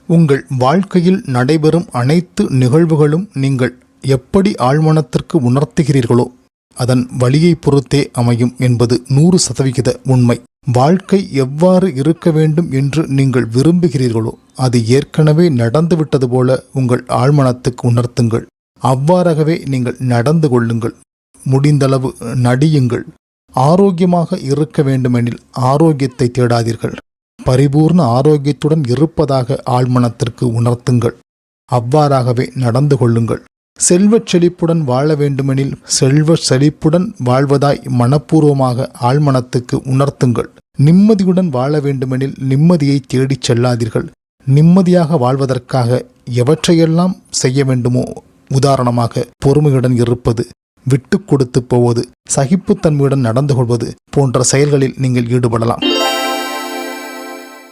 உங்கள் வாழ்க்கையில் நடைபெறும் அனைத்து நிகழ்வுகளும் நீங்கள் எப்படி ஆழ்மனத்திற்கு உணர்த்துகிறீர்களோ அதன் வழியை பொறுத்தே அமையும் என்பது 100% உண்மை. வாழ்க்கை எவ்வாறு இருக்க வேண்டும் என்று நீங்கள் விரும்புகிறீர்களோ அது ஏற்கனவே நடந்துவிட்டது போல உங்கள் ஆழ்மனத்துக்கு உணர்த்துங்கள். அவ்வாறாகவே நீங்கள் நடந்து கொள்ளுங்கள். முடிந்தளவு நடியுங்கள். ஆரோக்கியமாக இருக்க வேண்டுமெனில் ஆரோக்கியத்தை தேடாதீர்கள். பரிபூர்ண ஆரோக்கியத்துடன் இருப்பதாக ஆழ்மனத்திற்கு உணர்த்துங்கள். அவ்வாறாகவே நடந்து கொள்ளுங்கள். செல்வச் செழிப்புடன் வாழ வேண்டுமெனில் செல்வ செழிப்புடன் வாழ்வதாய் மனப்பூர்வமாக ஆழ்மனத்துக்கு உணர்த்துங்கள். நிம்மதியுடன் வாழ வேண்டுமெனில் நிம்மதியை தேடிச் செல்லாதீர்கள். நிம்மதியாக வாழ்வதற்காக எவற்றையெல்லாம் செய்ய வேண்டுமோ, உதாரணமாக பொறுமையுடன் இருப்பது, விட்டு கொடுத்து போவது, சகிப்புத்தன்மையுடன் நடந்து கொள்வது போன்ற செயல்களில் நீங்கள் ஈடுபடலாம்.